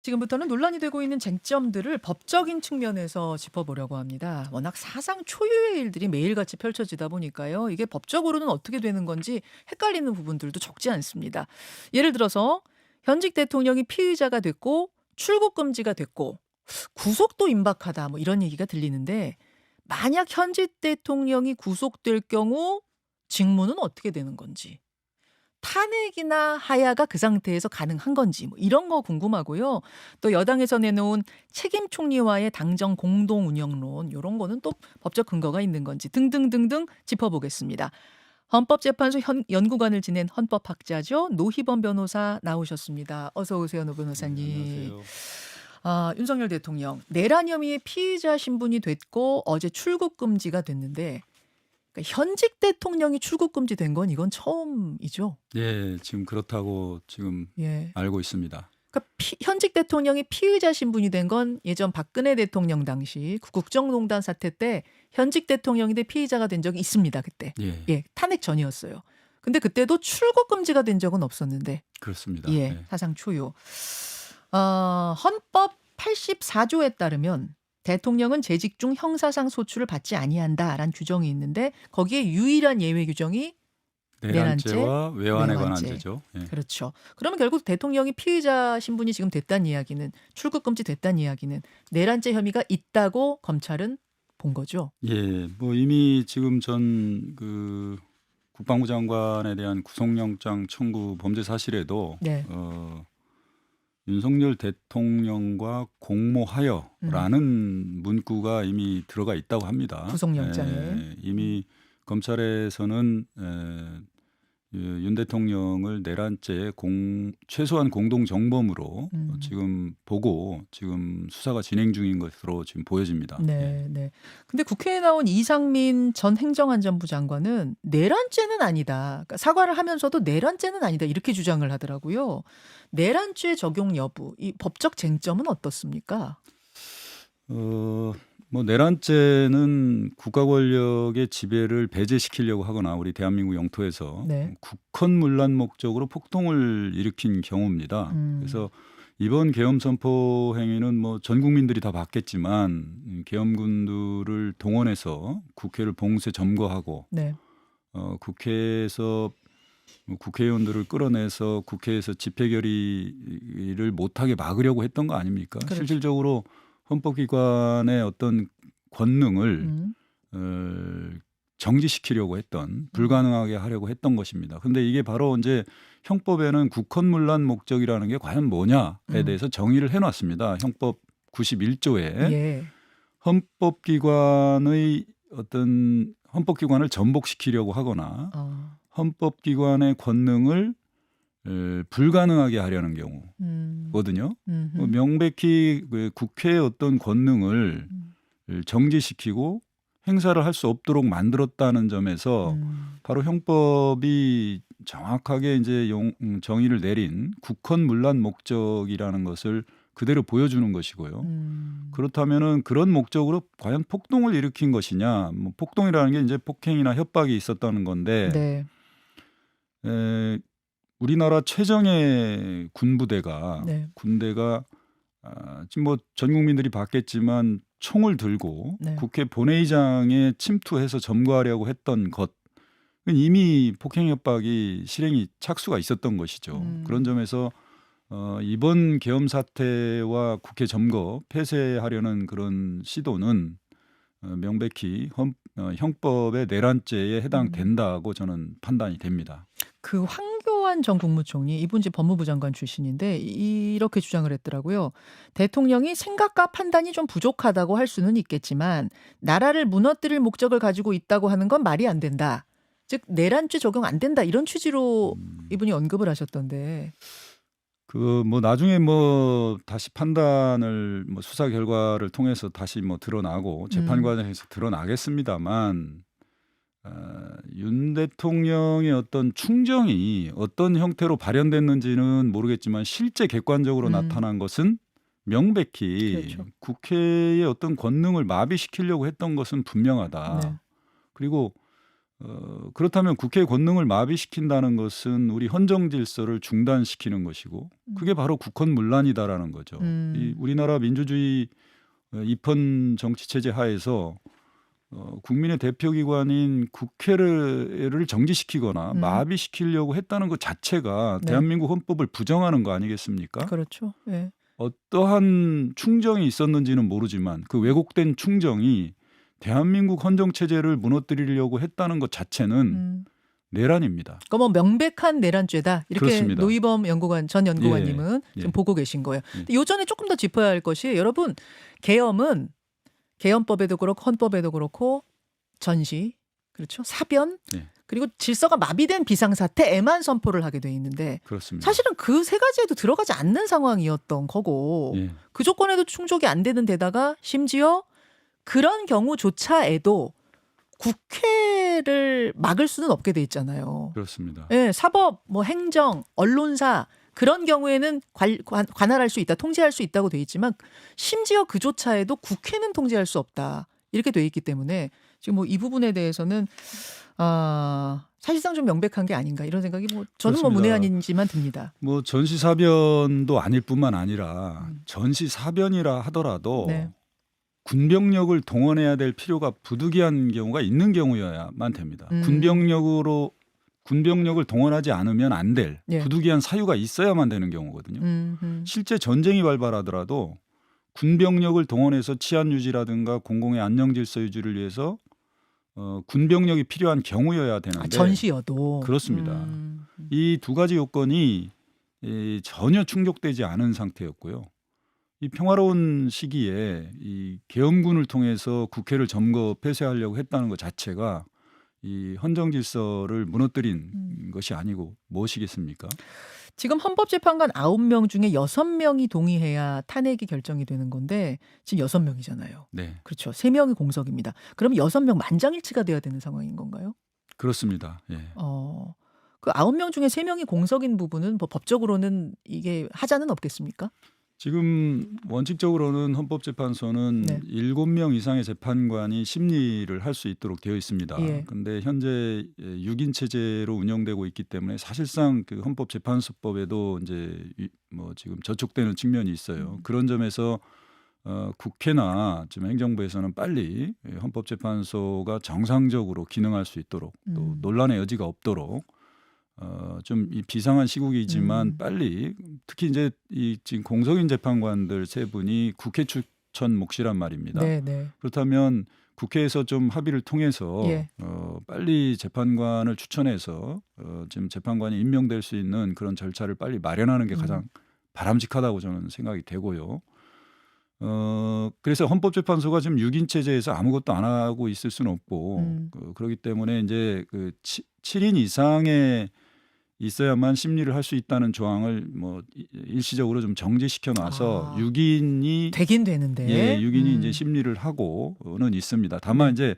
지금부터는 논란이 되고 있는 쟁점들을 법적인 측면에서 짚어보려고 합니다. 워낙 사상 초유의 일들이 매일같이 펼쳐지다 보니까요. 이게 법적으로는 어떻게 되는 건지 헷갈리는 부분들도 적지 않습니다. 예를 들어서 현직 대통령이 피의자가 됐고 출국 금지가 됐고 구속도 임박하다 뭐 이런 얘기가 들리는데 만약 현직 대통령이 구속될 경우 직무는 어떻게 되는 건지 탄핵이나 하야가 그 상태에서 가능한 건지 뭐 이런 거 궁금하고요. 또 여당에서 내놓은 책임 총리와의 당정 공동 운영론 요런 거는 또 법적 근거가 있는 건지 등등등등 짚어보겠습니다. 헌법재판소 연구관을 지낸 헌법학자죠. 노희범 변호사 나오셨습니다. 어서 오세요, 노 네, 변호사님. 안녕하세요. 윤석열 대통령 내란 혐의의 피의자 신분이 됐고 어제 출국 금지가 됐는데 그러니까 현직 대통령이 출국 금지된 건 이건 처음이죠. 예, 지금 그렇다고 지금 예. 알고 있습니다. 그러니까 현직 대통령이 피의자 신분이 된 건 예전 박근혜 대통령 당시 국정농단 사태 때 현직 대통령이 돼 피의자가 된 적이 있습니다. 그때. 예, 예, 탄핵 전이었어요. 근데 그때도 출국 금지가 된 적은 없었는데 그렇습니다. 예, 예. 사상 초유. 헌법 84조에 따르면 대통령은 재직 중 형사상 소출을 받지 아니한다라는 규정이 있는데 거기에 유일한 예외 규정이 내란죄, 내란죄와 외환에 관한 외환죄. 죄죠. 예. 그렇죠. 그러면 결국 대통령이 피의자 신분이 지금 됐다는 이야기는 출국 금지 됐다는 이야기는 내란죄 혐의가 있다고 검찰은 본 거죠. 예, 뭐 이미 지금 전 국방부 장관에 대한 구속영장 청구 범죄 사실에도 네. 윤석열 대통령과 공모하여라는 문구가 이미 들어가 있다고 합니다. 구속영장에. 이미 검찰에서는 윤 대통령을 내란죄의 최소한 공동 정범으로 지금 보고 지금 수사가 진행 중인 것으로 지금 보여집니다. 네, 네. 근데 국회에 나온 이상민 전 행정안전부 장관은 내란죄는 아니다. 그러니까 사과를 하면서도 내란죄는 아니다. 이렇게 주장을 하더라고요. 내란죄 적용 여부, 이 법적 쟁점은 어떻습니까? 뭐 내란죄는 국가 권력의 지배를 배제시키려고 하거나 우리 대한민국 영토에서 네. 국헌문란 목적으로 폭동을 일으킨 경우입니다. 그래서 이번 계엄 선포 행위는 뭐 전 국민들이 다 봤겠지만 계엄군들을 동원해서 국회를 봉쇄 점거하고 네. 국회에서 국회의원들을 끌어내서 국회에서 집회 결의를 못하게 막으려고 했던 거 아닙니까? 그렇죠. 실질적으로 헌법기관의 어떤 권능을 정지시키려고 했던 불가능하게 하려고 했던 것입니다. 그런데 이게 바로 이제 형법에는 국헌문란 목적이라는 게 과연 뭐냐에 대해서 정의를 해놨습니다. 형법 91조에 예. 헌법기관의 어떤 헌법기관을 전복시키려고 하거나 헌법기관의 권능을 불가능하게 하려는 경우거든요. 명백히 국회의 어떤 권능을 정지시키고 행사를 할 수 없도록 만들었다는 점에서 바로 형법이 정확하게 이제 정의를 내린 국헌문란 목적이라는 것을 그대로 보여주는 것이고요. 그렇다면은 그런 목적으로 과연 폭동을 일으킨 것이냐? 뭐 폭동이라는 게 이제 폭행이나 협박이 있었다는 건데. 네. 우리나라 최정예 군대가 지금 뭐 전 국민들이 봤겠지만 총을 들고 네. 국회 본회의장에 침투해서 점거하려고 했던 것 이미 폭행 협박이 실행이 착수가 있었던 것이죠. 그런 점에서 이번 계엄 사태와 국회 점거 폐쇄하려는 그런 시도는 명백히 형법의 내란죄에 해당된다고 저는 판단이 됩니다. 그 황교안 전 국무총리 이분 이제 법무부 장관 출신인데 이렇게 주장을 했더라고요. 대통령이 생각과 판단이 좀 부족하다고 할 수는 있겠지만 나라를 무너뜨릴 목적을 가지고 있다고 하는 건 말이 안 된다. 즉 내란죄 적용 안 된다 이런 취지로 이분이 언급을 하셨던데. 뭐 나중에 뭐 다시 판단을 뭐 수사 결과를 통해서 다시 뭐 드러나고 재판 과정에서 드러나겠습니다만 윤 대통령의 어떤 충정이 어떤 형태로 발현됐는지는 모르겠지만 실제 객관적으로 나타난 것은 명백히 그렇죠. 국회의 어떤 권능을 마비시키려고 했던 것은 분명하다. 네. 그리고 그렇다면 국회의 권능을 마비시킨다는 것은 우리 헌정 질서를 중단시키는 것이고 그게 바로 국헌문란이다라는 거죠. 이 우리나라 민주주의 입헌 정치 체제 하에서 국민의 대표기관인 국회를 정지시키거나 마비시키려고 했다는 것 자체가 네. 대한민국 헌법을 부정하는 거 아니겠습니까? 그렇죠. 예. 어떠한 충정이 있었는지는 모르지만 그 왜곡된 충정이 대한민국 헌정 체제를 무너뜨리려고 했다는 것 자체는 내란입니다. 그거 뭐 명백한 내란죄다. 이렇게 그렇습니다. 노희범 연구관 전 연구관님은 예. 지금 보고 계신 거예요. 근데 요전에 조금 더 짚어야 할 것이 여러분 계엄은 계엄법에도 그렇고 헌법에도 그렇고 전시 그렇죠 사변 예. 그리고 질서가 마비된 비상사태에만 선포를 하게 돼 있는데 그렇습니다. 사실은 그 세 가지에도 들어가지 않는 상황이었던 거고 예. 그 조건에도 충족이 안 되는 데다가 심지어 그런 경우조차에도 국회를 막을 수는 없게 돼 있잖아요. 그렇습니다. 예, 사법, 뭐 행정, 언론사 그런 경우에는 관할할 수 있다, 통제할 수 있다고 돼 있지만 심지어 그조차에도 국회는 통제할 수 없다 이렇게 돼 있기 때문에 지금 뭐 이 부분에 대해서는 사실상 좀 명백한 게 아닌가 이런 생각이 뭐 저는 뭐 그렇습니다. 문외한이지만 듭니다. 뭐 전시사변도 아닐 뿐만 아니라 전시사변이라 하더라도 네. 군병력을 동원해야 될 필요가 부득이한 경우가 있는 경우여야만 됩니다. 군병력을 동원하지 않으면 안 될 예. 부득이한 사유가 있어야만 되는 경우거든요. 실제 전쟁이 발발하더라도 군병력을 동원해서 치안 유지라든가 공공의 안녕 질서 유지를 위해서 군병력이 필요한 경우여야 되는데 전시여도 그렇습니다. 이 두 가지 요건이 전혀 충족되지 않은 상태였고요. 이 평화로운 시기에 이 계엄군을 통해서 국회를 점거 폐쇄하려고 했다는 것 자체가 이 헌정 질서를 무너뜨린 것이 아니고 무엇이겠습니까? 지금 헌법재판관 9명 중에 6명이 동의해야 탄핵이 결정이 되는 건데 지금 6명이잖아요. 네, 그렇죠. 3명이 공석입니다. 그럼 6명 만장일치가 돼야 되는 상황인 건가요? 그렇습니다. 예. 그 9명 중에 3명이 공석인 부분은 뭐 법적으로는 이게 하자는 없겠습니까? 지금 원칙적으로는 헌법재판소는 네. 7명 이상의 재판관이 심리를 할 수 있도록 되어 있습니다. 예. 그런데 현재 6인 체제로 운영되고 있기 때문에 사실상 그 헌법재판소법에도 이제 뭐 지금 저촉되는 측면이 있어요. 그런 점에서 국회나 지금 행정부에서는 빨리 헌법재판소가 정상적으로 기능할 수 있도록 또 논란의 여지가 없도록 좀 이 비상한 시국이지만 빨리 특히 이제 이 지금 공석인 재판관들 세 분이 국회 추천 몫이란 말입니다. 네, 네. 그렇다면 국회에서 좀 합의를 통해서 예. 빨리 재판관을 추천해서 지금 재판관이 임명될 수 있는 그런 절차를 빨리 마련하는 게 가장 바람직하다고 저는 생각이 되고요. 그래서 헌법재판소가 지금 6인 체제에서 아무것도 안 하고 있을 수는 없고 그렇기 때문에 이제 그 7인 이상의 있어야만 심리를 할 수 있다는 조항을 뭐 일시적으로 좀 정지시켜 놔서 6인이 되긴 되는데. 예, 6인이 이제 심리를 하고는 있습니다. 다만 이제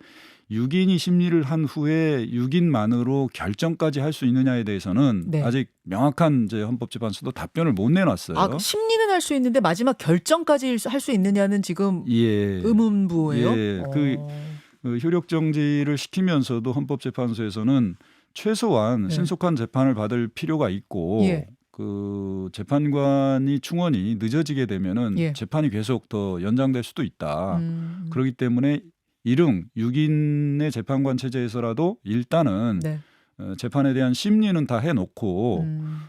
6인이 심리를 한 후에 6인만으로 결정까지 할 수 있느냐에 대해서는 네. 아직 명확한 이제 헌법재판소도 답변을 못 내놨어요. 심리는 할 수 있는데 마지막 결정까지 할 수 있느냐는 지금 예. 의문부예요. 예, 그 효력 정지를 시키면서도 헌법재판소에서는 최소한 네. 신속한 재판을 받을 필요가 있고 예. 그 재판관이 충원이 늦어지게 되면은 예. 재판이 계속 더 연장될 수도 있다. 그렇기 때문에 6인의 재판관 체제에서라도 일단은 네. 재판에 대한 심리는 다 해놓고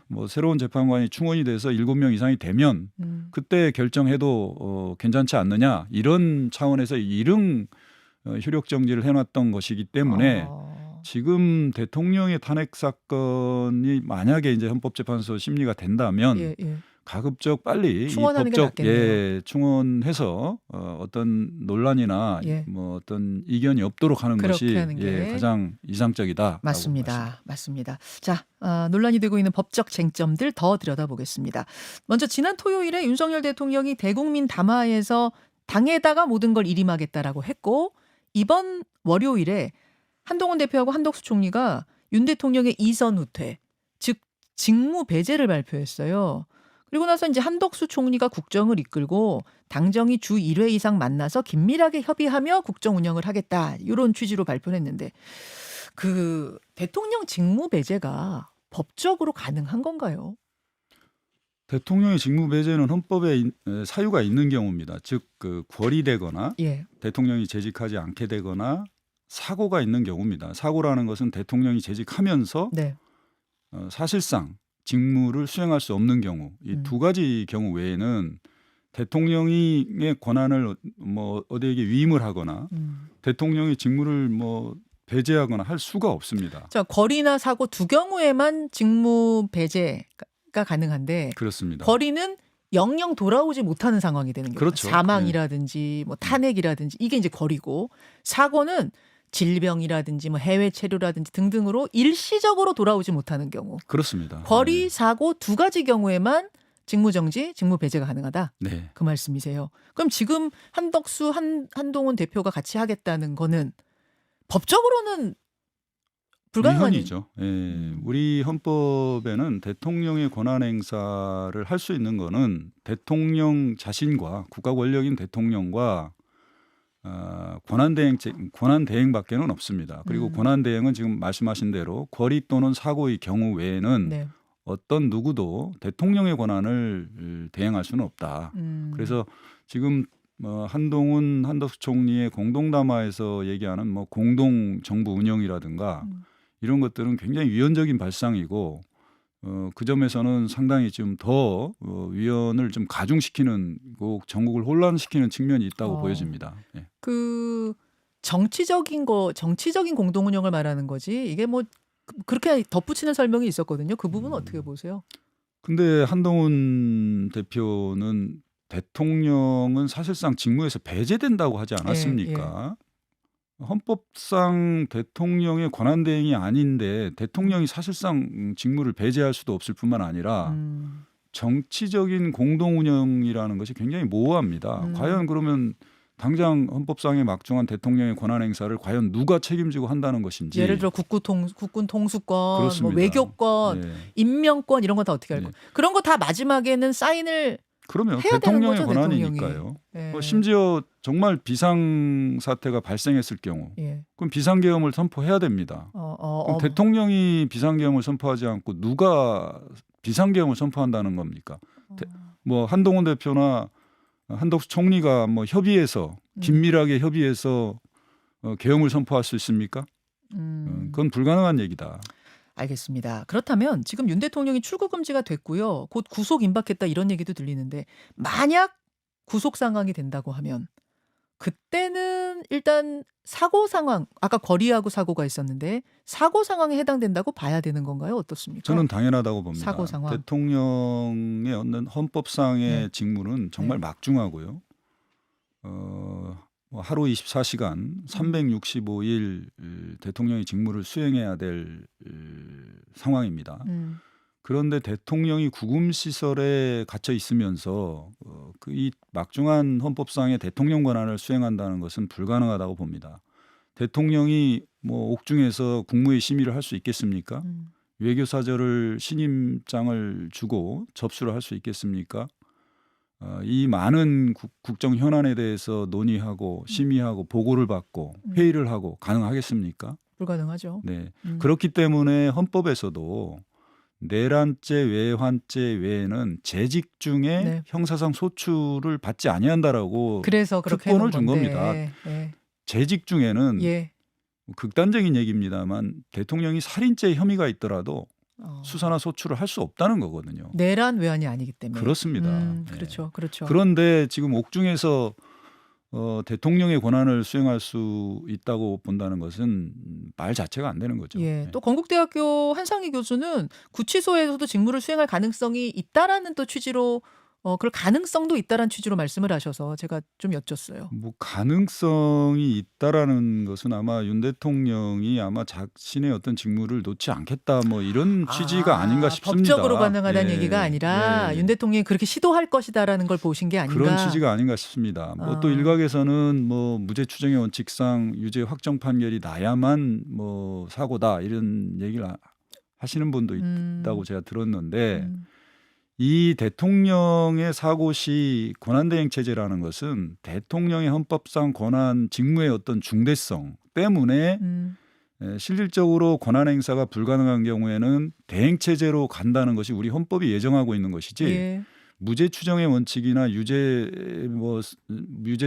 뭐 새로운 재판관이 충원이 돼서 7명 이상이 되면 그때 결정해도 괜찮지 않느냐 이런 차원에서 일흥 효력 정지를 해놨던 것이기 때문에 지금 대통령의 탄핵 사건이 만약에 이제 헌법재판소 심리가 된다면 예. 가급적 빨리 충원하는 게 낫겠네요. 충원해서 어떤 논란이나 예. 뭐 어떤 이견이 없도록 하는 그렇게 것이 하는 게 가장 이상적이다. 맞습니다. 자, 논란이 되고 있는 법적 쟁점들 더 들여다보겠습니다. 먼저 지난 토요일에 윤석열 대통령이 대국민 담화에서 당에다가 모든 걸 일임하겠다라고 했고 이번 월요일에 한동훈 대표하고 한덕수 총리가 윤 대통령의 이선 후퇴, 즉 직무 배제를 발표했어요. 그리고 나서 이제 한덕수 총리가 국정을 이끌고 당정이 주 1회 이상 만나서 긴밀하게 협의하며 국정 운영을 하겠다. 이런 취지로 발표를 했는데 그 대통령 직무 배제가 법적으로 가능한 건가요? 대통령의 직무 배제는 헌법에 사유가 있는 경우입니다. 즉 그 결의되거나 예. 대통령이 재직하지 않게 되거나 사고가 있는 경우입니다. 사고라는 것은 대통령이 재직하면서 네. 사실상 직무를 수행할 수 없는 경우, 이 두 가지 경우 외에는 대통령의 권한을 뭐 어디에게 위임을 하거나 대통령이 직무를 뭐 배제하거나 할 수가 없습니다. 자, 거리나 사고 두 경우에만 직무 배제가 가능한데 그렇습니다. 거리는 영영 돌아오지 못하는 상황이 되는 거죠. 그렇죠. 사망이라든지 뭐 탄핵이라든지 이게 이제 거리고, 사고는 질병이라든지 뭐 해외 체류라든지 등등으로 일시적으로 돌아오지 못하는 경우. 그렇습니다. 거리, 사고 두 가지 경우에만 직무 정지, 직무 배제가 가능하다. 네. 그 말씀이세요. 그럼 지금 한덕수, 한동훈 대표가 같이 하겠다는 거는 법적으로는 불가능한 위헌이죠. 예. 우리 헌법에는 대통령의 권한 행사를 할 수 있는 거는 대통령 자신과 국가 권력인 대통령과 권한 대행밖에는 없습니다. 그리고 권한 대행은 지금 말씀하신 대로 거리 또는 사고의 경우 외에는 네. 어떤 누구도 대통령의 권한을 대행할 수는 없다. 그래서 지금 한동훈 한덕수 총리의 공동담화에서 얘기하는 뭐 공동 정부 운영이라든가 이런 것들은 굉장히 위헌적인 발상이고 그 점에서는 상당히 좀 더 위헌을 좀 가중시키는 전국을 혼란시키는 측면이 있다고 보여집니다. 예. 그 정치적인 공동 운영을 말하는 거지. 이게 뭐 그렇게 덧붙이는 설명이 있었거든요. 그 부분은 어떻게 보세요? 근데 한동훈 대표는 대통령은 사실상 직무에서 배제된다고 하지 않았습니까? 헌법상 대통령의 권한 대행이 아닌데 대통령이 사실상 직무를 배제할 수도 없을 뿐만 아니라 정치적인 공동 운영이라는 것이 굉장히 모호합니다. 과연 그러면 당장 헌법상에 막중한 대통령의 권한 행사를 과연 누가 책임지고 한다는 것인지. 예를 들어 국군 통수권, 그렇습니다. 뭐 외교권, 네. 임명권 이런 거 다 어떻게 알고. 네. 그런 거 다 마지막에는 사인을 그러면 해야 되는 대통령의 거죠, 권한이니까요. 대통령이. 심지어 정말 비상 사태가 발생했을 경우 그럼 비상계엄을 선포해야 됩니다. 그럼 대통령이 비상계엄을 선포하지 않고 누가 비상계엄을 선포한다는 겁니까? 뭐 한동훈 대표나 한덕수 총리가 뭐 협의해서 긴밀하게 협의해서 계엄을 선포할 수 있습니까? 그건 불가능한 얘기다. 알겠습니다. 그렇다면 지금 윤 대통령이 출국 금지가 됐고요. 곧 구속 임박했다 이런 얘기도 들리는데, 만약 구속 상황이 된다고 하면 그때는 일단 사고 상황, 아까 거리하고 사고가 있었는데 사고 상황에 해당된다고 봐야 되는 건가요? 어떻습니까? 저는 당연하다고 봅니다. 사고 상황. 대통령의 얻는 헌법상의 직무는 정말 막중하고요. 하루 24시간 365일 대통령이 직무를 수행해야 될 상황입니다. 그런데 대통령이 구금시설에 갇혀 있으면서 이 막중한 헌법상의 대통령 권한을 수행한다는 것은 불가능하다고 봅니다. 대통령이 뭐 옥중에서 국무회의 심의를 할 수 있겠습니까? 외교사절을 신임장을 주고 접수를 할 수 있겠습니까? 이 많은 국정 현안에 대해서 논의하고 심의하고 보고를 받고 회의를 하고 가능하겠습니까? 불가능하죠. 네. 그렇기 때문에 헌법에서도 내란죄, 외환죄 외에는 재직 중에 형사상 소출을 받지 아니한다라고 그래서 그렇게 특권을 준 겁니다. 재직 중에는 극단적인 얘기입니다만 대통령이 살인죄 혐의가 있더라도 수사나 소출을 할 수 없다는 거거든요. 내란 외환이 아니기 때문에. 그렇습니다. 그렇죠, 그렇죠. 그런데 지금 옥중에서 대통령의 권한을 수행할 수 있다고 본다는 것은 말 자체가 안 되는 거죠. 또 건국대학교 한상희 교수는 구치소에서도 직무를 수행할 가능성이 있다라는 또 취지로, 그럴 가능성도 있다라는 취지로 말씀을 하셔서 제가 좀 여쭸어요. 뭐 가능성이 있다라는 것은 아마 윤 대통령이 아마 자신의 어떤 직무를 놓지 않겠다 뭐 이런 취지가 아닌가 싶습니다. 법적으로 가능하다는 얘기가 아니라 윤 대통령이 그렇게 시도할 것이다라는 걸 보신 게 아닌가. 그런 취지가 아닌가 싶습니다. 뭐 또 일각에서는 뭐 무죄 추정의 원칙상 유죄 확정 판결이 나야만 뭐 사고다 이런 얘기를 하시는 분도 있다고 제가 들었는데 이 대통령의 사고시 권한대행 체제라는 것은 대통령의 헌법상 권한 직무의 어떤 중대성 때문에 실질적으로 권한 행사가 불가능한 경우에는 대행 체제로 간다는 것이 우리 헌법이 예정하고 있는 것이지 예. 무죄 추정의 원칙이나 유죄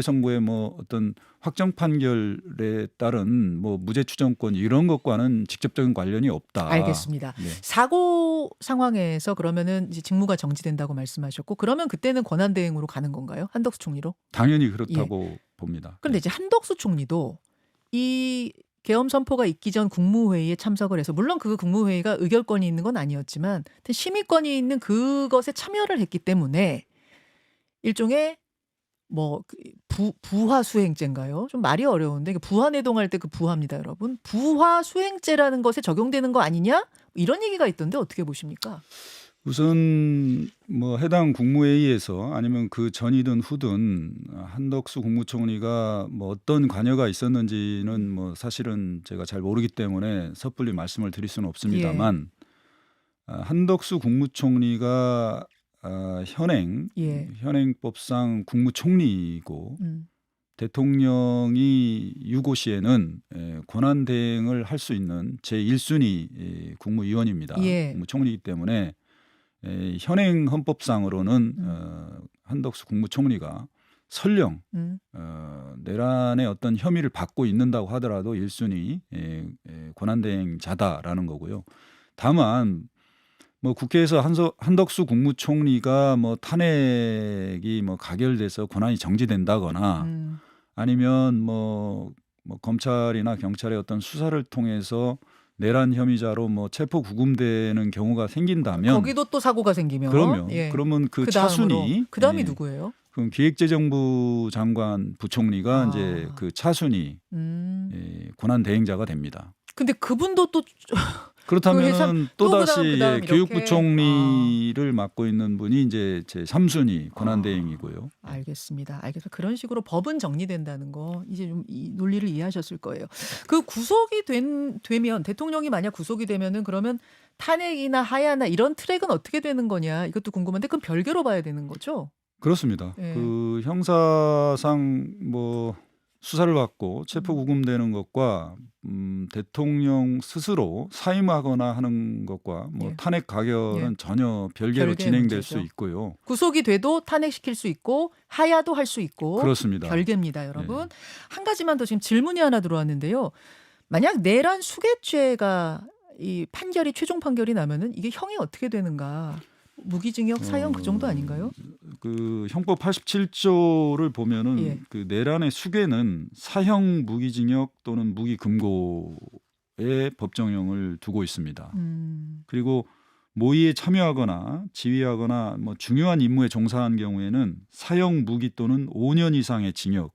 선고의 어떤 확정 판결에 따른 무죄 추정권 이런 것과는 직접적인 관련이 없다. 알겠습니다. 네. 사고 상황에서 그러면은 이제 직무가 정지된다고 말씀하셨고 그러면 그때는 권한 대행으로 가는 건가요? 한덕수 총리로? 당연히 그렇다고 봅니다. 그런데 이제 한덕수 총리도 이 계엄 선포가 있기 전 국무회의에 참석을 해서 물론 그 국무회의가 의결권이 있는 건 아니었지만 심의권이 있는 그것에 참여를 했기 때문에 일종의 부하 수행죄인가요? 좀 말이 어려운데 부하 내동할 때 그 부하입니다, 여러분. 부하 수행죄라는 것에 적용되는 거 아니냐? 이런 얘기가 있던데 어떻게 보십니까? 우선 해당 국무회의에서 아니면 그 전이든 후든 한덕수 국무총리가 어떤 관여가 있었는지는 사실은 제가 잘 모르기 때문에 섣불리 말씀을 드릴 수는 없습니다만 한덕수 국무총리가 현행법상 국무총리이고 대통령이 유고시에는 권한 대행을 할 수 있는 제1순위 국무위원입니다. 국무총리이기 때문에 현행 헌법상으로는 한덕수 국무총리가 설령 내란의 어떤 혐의를 받고 있는다고 하더라도 1순위 권한대행자다라는 거고요. 다만 국회에서 한덕수 국무총리가 탄핵이 가결돼서 권한이 정지된다거나 아니면 검찰이나 경찰의 어떤 수사를 통해서 내란 혐의자로 체포 구금되는 경우가 생긴다면 거기도 또 사고가 생기면 그러면 그 차순위 그다음이 누구예요? 그럼 기획재정부 장관 부총리가 이제 그 차순위 권한 대행자가 됩니다. 근데 그분도 또 그렇다면 또다시 교육부총리를 맡고 있는 분이 이제 제 3순위 권한 대행이고요. 알겠습니다. 그런 식으로 법은 정리된다는 거 이제 좀 이 논리를 이해하셨을 거예요. 그 구속이 되면 대통령이 만약 구속이 되면은 그러면 탄핵이나 하야나 이런 트랙은 어떻게 되는 거냐 이것도 궁금한데 그건 별개로 봐야 되는 거죠? 그렇습니다. 그 형사상 수사를 받고 체포 구금되는 것과 대통령 스스로 사임하거나 하는 것과 탄핵 가결은 전혀 별개로 진행될 수 있고요. 구속이 돼도 탄핵시킬 수 있고 하야도 할 수 있고 그렇습니다. 별개입니다, 여러분. 한 가지만 더 지금 질문이 하나 들어왔는데요. 만약 내란 수괴죄가 이 판결이 최종 판결이 나면은 이게 형이 어떻게 되는가? 무기징역 사형 그 정도 아닌가요? 그 형법 87조를 보면은 그 내란의 수괴는 사형 무기징역 또는 무기금고의 법정형을 두고 있습니다. 그리고 모의에 참여하거나 지휘하거나 중요한 임무에 종사한 경우에는 사형 무기 또는 5년 이상의 징역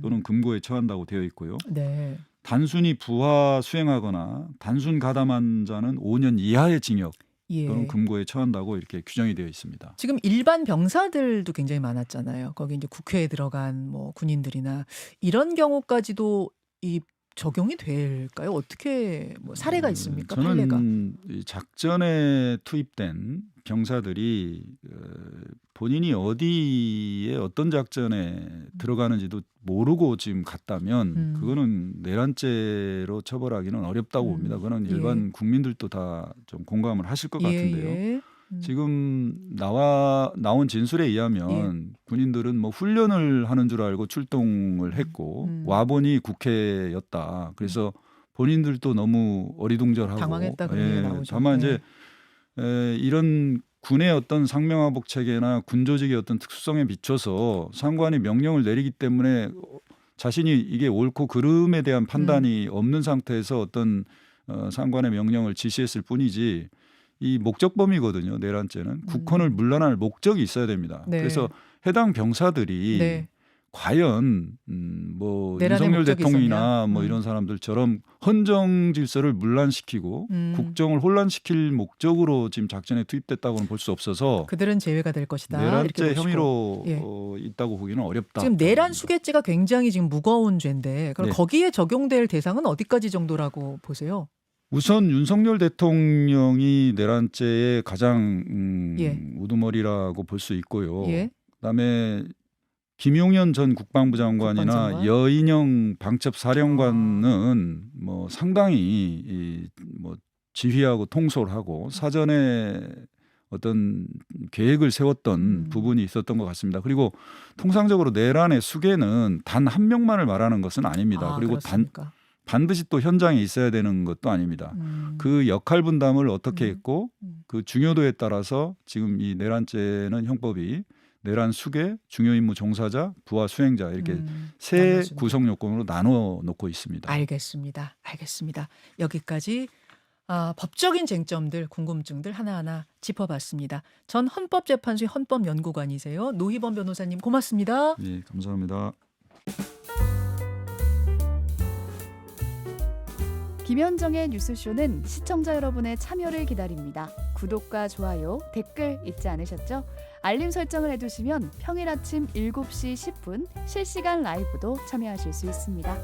또는 금고에 처한다고 되어 있고요. 네. 단순히 부하 수행하거나 단순 가담한 자는 5년 이하의 징역 또는 금고에 처한다고 이렇게 규정이 되어 있습니다. 지금 일반 병사들도 굉장히 많았잖아요. 거기 이제 국회에 들어간 군인들이나 이런 경우까지도 이 적용이 될까요? 어떻게 사례가 있습니까? 저는 판례가? 이 작전에 투입된 병사들이 본인이 어디에 어떤 작전에 들어가는지도 모르고 지금 갔다면 그거는 내란죄로 처벌하기는 어렵다고 봅니다. 그거는 일반 국민들도 다 좀 공감을 하실 것 같은데요. 지금 나온 진술에 의하면 군인들은 훈련을 하는 줄 알고 출동을 했고 와보니 국회였다. 그래서 본인들도 너무 어리둥절하고 당황했다 그런 얘기가 나오죠. 다만 이제 이런 군의 어떤 상명하복 체계나 군 조직의 어떤 특수성에 비춰서 상관이 명령을 내리기 때문에 자신이 이게 옳고 그름에 대한 판단이 없는 상태에서 어떤 상관의 명령을 지시했을 뿐이지 이 목적범이거든요. 내란죄는 국헌을 물러날 목적이 있어야 됩니다. 그래서 해당 병사들이 과연 윤석열 대통령이나 이런 사람들처럼 헌정 질서를 문란시키고 국정을 혼란시킬 목적으로 지금 작전에 투입됐다고는 볼 수 없어서 그들은 제외가 될 것이다. 내란죄 혐의로 있다고 보기는 어렵다. 지금 내란 수괴죄가 굉장히 지금 무거운 죄인데 그럼 거기에 적용될 대상은 어디까지 정도라고 보세요? 우선 윤석열 대통령이 내란죄의 가장 우두머리라고 볼 수 있고요. 그다음에 김용현 전 국방부 장관이나 국방장관? 여인영 방첩사령관은 뭐 상당히 뭐 지휘하고 통솔하고 사전에 어떤 계획을 세웠던 부분이 있었던 것 같습니다. 그리고 통상적으로 내란의 수계는 단 한 명만을 말하는 것은 아닙니다. 그리고 그렇습니까? 반드시 또 현장에 있어야 되는 것도 아닙니다. 그 역할 분담을 어떻게 했고 그 중요도에 따라서 지금 이 내란죄는 형법이 내란 수계, 중요 임무 종사자, 부하 수행자 이렇게 세 나눠줍니다. 구성 요건으로 나눠 놓고 있습니다. 알겠습니다. 여기까지 법적인 쟁점들, 궁금증들 하나하나 짚어봤습니다. 전 헌법재판소의 헌법연구관이세요. 노희범 변호사님 고맙습니다. 네, 감사합니다. 김현정의 뉴스쇼는 시청자 여러분의 참여를 기다립니다. 구독과 좋아요, 댓글 잊지 않으셨죠? 알림 설정을 해두시면 평일 아침 7시 10분 실시간 라이브도 참여하실 수 있습니다.